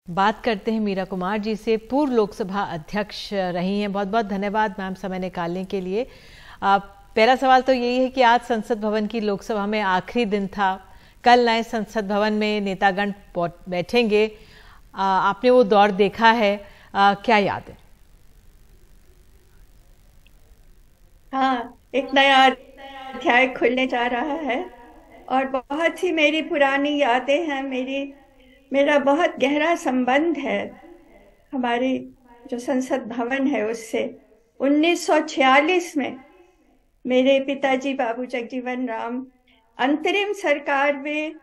बात करते हैं मीरा कुमार जी से, पूर्व लोकसभा अध्यक्ष रही हैं। बहुत बहुत धन्यवाद मैम समय निकालने के लिए। पहला सवाल तो यही है कि आज संसद भवन की लोकसभा में आखिरी दिन था, कल नए संसद भवन में नेतागण बैठेंगे। आपने वो दौर देखा है, क्या याद है? हाँ, एक नया अध्याय खुलने जा रहा है और बहुत ही मेरी पुरानी यादें हैं। मेरा बहुत गहरा संबंध है हमारी जो संसद भवन है उससे। 1946 में मेरे पिताजी बाबू जगजीवन राम अंतरिम सरकार में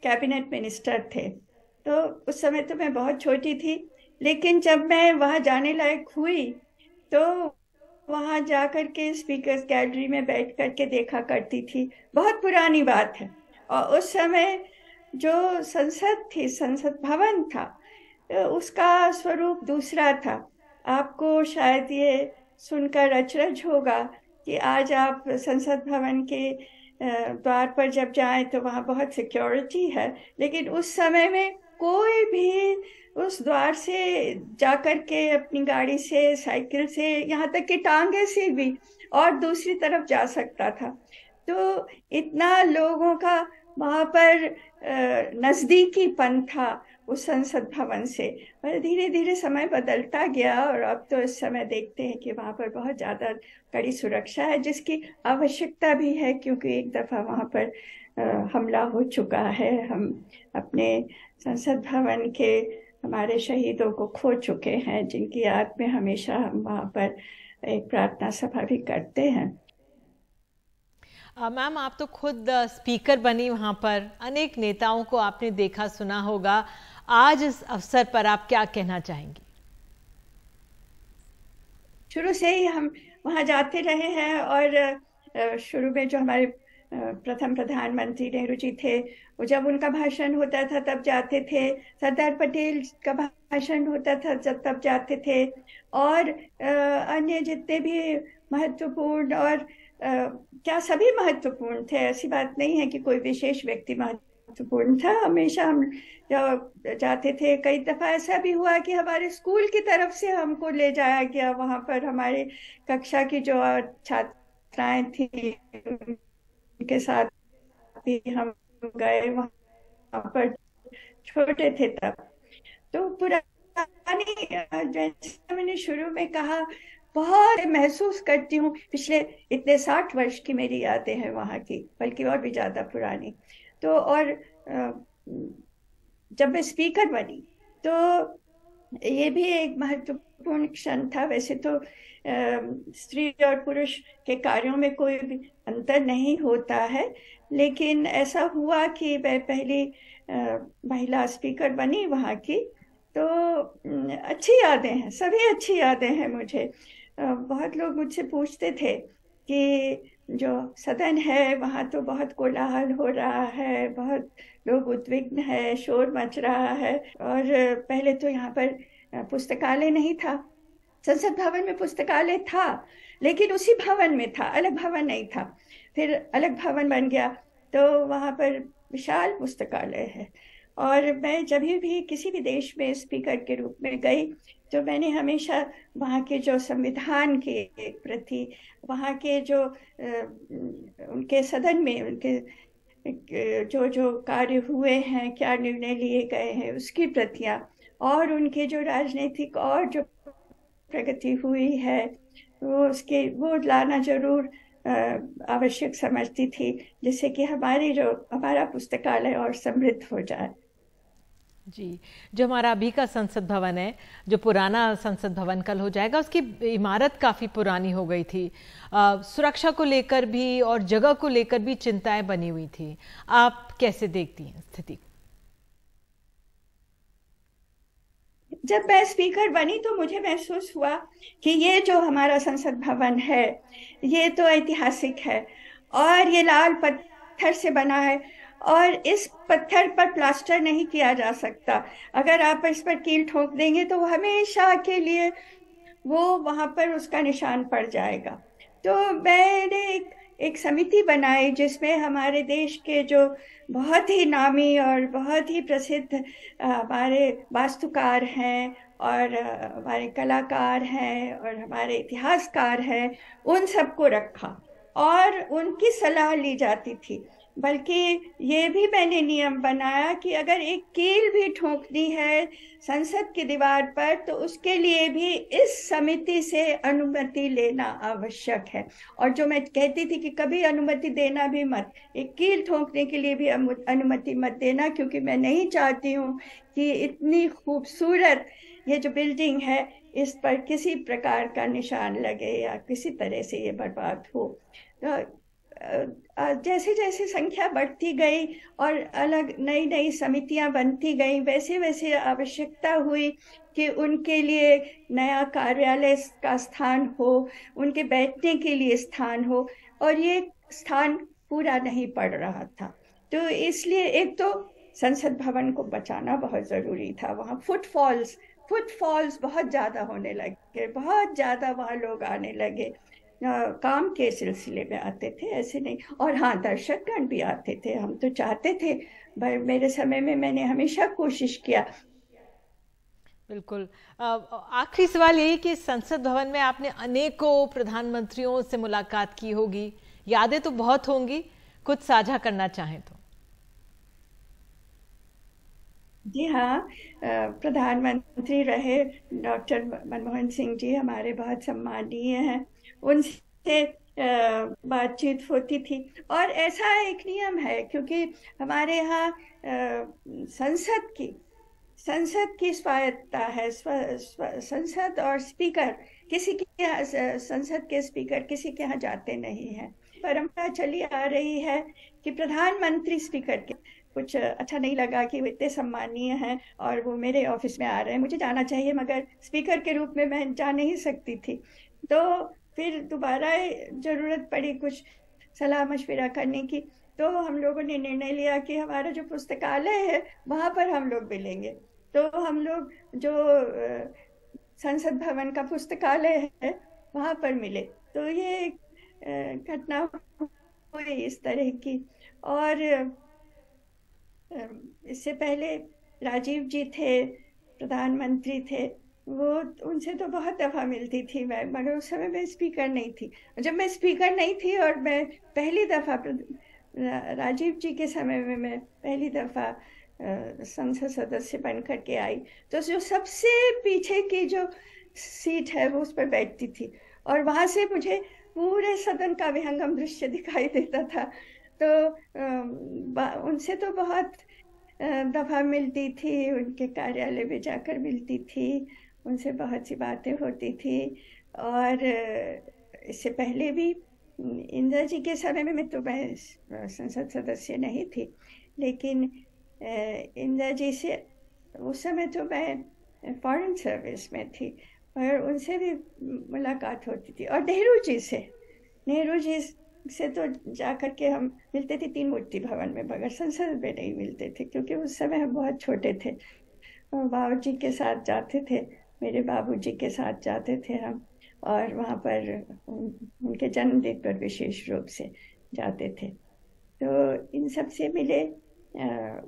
कैबिनेट मिनिस्टर थे। तो उस समय तो मैं बहुत छोटी थी, लेकिन जब मैं वहां जाने लायक हुई तो वहां जाकर के स्पीकर्स गैलरी में बैठ करके देखा करती थी। बहुत पुरानी बात है। और उस समय जो संसद थी, संसद भवन था, उसका स्वरूप दूसरा था। आपको शायद ये सुनकर अचरज होगा कि आज आप संसद भवन के द्वार पर जब जाएं तो वहां बहुत सिक्योरिटी है, लेकिन उस समय में कोई भी उस द्वार से जाकर के अपनी गाड़ी से, साइकिल से, यहाँ तक कि टांगे से भी और दूसरी तरफ जा सकता था। तो इतना लोगों का वहां पर नजदीकीपन था उस संसद भवन से। पर धीरे धीरे समय बदलता गया और अब तो इस समय देखते हैं कि वहां पर बहुत ज्यादा कड़ी सुरक्षा है, जिसकी आवश्यकता भी है, क्योंकि एक दफा वहां पर हमला हो चुका है। हम अपने संसद भवन के हमारे शहीदों को खो चुके हैं, जिनकी याद में हमेशा हम वहां पर एक प्रार्थना सभा भी करते हैं। मैम, आप तो खुद स्पीकर बनी वहां पर, अनेक नेताओं को आपने देखा सुना होगा। आज इस अवसर पर आप क्या कहना चाहेंगी? शुरू से ही हम वहां जाते रहे हैं और शुरू में जो हमारे प्रथम प्रधानमंत्री नेहरू जी थे, वो जब उनका भाषण होता था तब जाते थे। सरदार पटेल का भाषण होता था जब तब जाते थे। और अन्य जितने भी महत्वपूर्ण और क्या सभी महत्वपूर्ण थे, ऐसी बात नहीं है कि कोई विशेष व्यक्ति महत्वपूर्ण था। हमेशा हम जाते थे। कई दफा ऐसा भी हुआ कि हमारे स्कूल की तरफ से हमको ले जाया गया वहां पर। हमारे कक्षा की जो छात्राएं थी उनके साथ भी हम गए वहां पर, छोटे थे तब। तो पुरानी, जैसे मैंने शुरू में कहा, बहुत महसूस करती हूँ। पिछले इतने 60 वर्ष की मेरी यादें हैं वहां की, बल्कि और भी ज्यादा पुरानी। तो और जब मैं स्पीकर बनी तो ये भी एक महत्वपूर्ण क्षण था। वैसे तो स्त्री और पुरुष के कार्यों में कोई भी अंतर नहीं होता है, लेकिन ऐसा हुआ कि मैं पहली महिला स्पीकर बनी वहां की। तो अच्छी यादें हैं, सभी अच्छी यादें हैं मुझे। बहुत लोग मुझसे पूछते थे कि जो सदन है वहां तो बहुत कोलाहल हो रहा है, बहुत लोग उद्विग्न है, शोर मच रहा है। और पहले तो यहाँ पर पुस्तकालय नहीं था। संसद भवन में पुस्तकालय था, लेकिन उसी भवन में था, अलग भवन नहीं था। फिर अलग भवन बन गया, तो वहां पर विशाल पुस्तकालय है। और मैं जब भी किसी भी देश में स्पीकर के रूप में गई तो मैंने हमेशा वहाँ के जो संविधान के प्रति, वहाँ के जो उनके सदन में उनके जो जो कार्य हुए हैं, क्या निर्णय लिए गए हैं, उसकी प्रतियां, और उनके जो राजनीतिक और जो प्रगति हुई है वो लाना जरूर आवश्यक समझती थी, जिससे कि हमारा पुस्तकालय और समृद्ध हो जाए। जी, जो हमारा अभी का संसद भवन है, जो पुराना संसद भवन कल हो जाएगा, उसकी इमारत काफ़ी पुरानी हो गई थी। सुरक्षा को लेकर भी और जगह को लेकर भी चिंताएं बनी हुई थी। आप कैसे देखती हैं स्थिति को? जब मैं स्पीकर बनी तो मुझे महसूस हुआ कि ये जो हमारा संसद भवन है ये तो ऐतिहासिक है, और ये लाल पत्थर से बना है, और इस पत्थर पर प्लास्टर नहीं किया जा सकता। अगर आप इस पर कील ठोक देंगे तो हमेशा के लिए वो वहां पर उसका निशान पड़ जाएगा। तो मैंने एक समिति बनाई जिसमें हमारे देश के जो बहुत ही नामी और बहुत ही प्रसिद्ध हमारे वास्तुकार हैं और हमारे कलाकार हैं और हमारे इतिहासकार हैं, उन सबको रखा और उनकी सलाह ली जाती थी। बल्कि ये भी मैंने नियम बनाया कि अगर एक कील भी ठोकनी है संसद की दीवार पर तो उसके लिए भी इस समिति से अनुमति लेना आवश्यक है। और जो मैं कहती थी कि कभी अनुमति देना भी मत, एक कील ठोकने के लिए भी अनुमति मत देना, क्योंकि मैं नहीं चाहती हूँ कि इतनी खूबसूरत ये जो बिल्डिंग है इस पर किसी प्रकार का निशान लगे या किसी तरह से ये बर्बाद हो। तो जैसे जैसे संख्या बढ़ती गई और अलग नई नई समितियां बनती गई, वैसे वैसे आवश्यकता हुई कि उनके लिए नया कार्यालय का स्थान हो, उनके बैठने के लिए स्थान हो, और ये स्थान पूरा नहीं पड़ रहा था। तो इसलिए एक तो संसद भवन को बचाना बहुत जरूरी था। वहाँ फुटफॉल्स बहुत ज्यादा होने लगे, बहुत ज्यादा वहाँ लोग आने लगे, काम के सिलसिले में आते थे, ऐसे नहीं। और हाँ, दर्शकगण भी आते थे, हम तो चाहते थे, मेरे समय में मैंने हमेशा कोशिश किया। बिल्कुल। आखिरी सवाल यही कि संसद भवन में आपने अनेकों प्रधानमंत्रियों से मुलाकात की होगी, यादें तो बहुत होंगी, कुछ साझा करना चाहें तो। जी हाँ, प्रधानमंत्री रहे डॉक्टर मनमोहन सिंह जी हमारे बहुत सम्मानीय हैं, उनसे बातचीत होती थी। और ऐसा एक नियम है, क्योंकि हमारे यहाँ संसद की स्वायत्ता है, संसद और स्पीकर किसी के यहाँ, संसद के स्पीकर किसी के यहाँ जाते नहीं हैं। परंपरा चली आ रही है कि प्रधानमंत्री स्पीकर के, कुछ अच्छा नहीं लगा कि वो इतने सम्मानीय हैं और वो मेरे ऑफिस में आ रहे हैं, मुझे जाना चाहिए, मगर स्पीकर के रूप में मैं जा नहीं सकती थी। तो फिर दोबारा जरूरत पड़ी कुछ सलाह मशविरा करने की, तो हम लोगों ने निर्णय लिया कि हमारा जो पुस्तकालय है वहां पर हम लोग मिलेंगे। तो हम लोग जो संसद भवन का पुस्तकालय है वहां पर मिले। तो ये घटना हुई इस तरह की। और इससे पहले राजीव जी थे, प्रधानमंत्री थे, वो उनसे तो बहुत दफा मिलती थी मैं, मगर उस समय मैं स्पीकर नहीं थी। जब मैं स्पीकर नहीं थी और मैं पहली दफा राजीव जी के समय में मैं पहली दफा संसद सदस्य बन करके आई, तो जो सबसे पीछे की जो सीट है वो उस पर बैठती थी, और वहां से मुझे पूरे सदन का विहंगम दृश्य दिखाई देता था। तो उनसे तो बहुत दफा मिलती थी, उनके कार्यालय में जाकर मिलती थी, उनसे बहुत सी बातें होती थी। और इससे पहले भी इंदिरा जी के समय में तो मैं संसद सदस्य नहीं थी, लेकिन इंदिरा जी से उस समय तो मैं फॉरेन सर्विस में थी, और उनसे भी मुलाकात होती थी। और नेहरू जी से तो जाकर के हम मिलते थे तीन मूर्ति भवन में, मगर संसद में नहीं मिलते थे, क्योंकि उस समय हम बहुत छोटे थे। बाबू जी के साथ जाते थे, मेरे बाबूजी के साथ जाते थे हम, और वहाँ पर उनके जन्मदिन पर विशेष रूप से जाते थे। तो इन सब से मिले,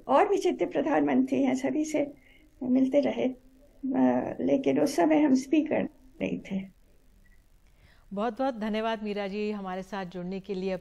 और भी जितने प्रधानमंत्री हैं सभी से मिलते रहे, लेकिन उस समय हम स्पीकर नहीं थे। बहुत बहुत धन्यवाद मीरा जी हमारे साथ जुड़ने के लिए।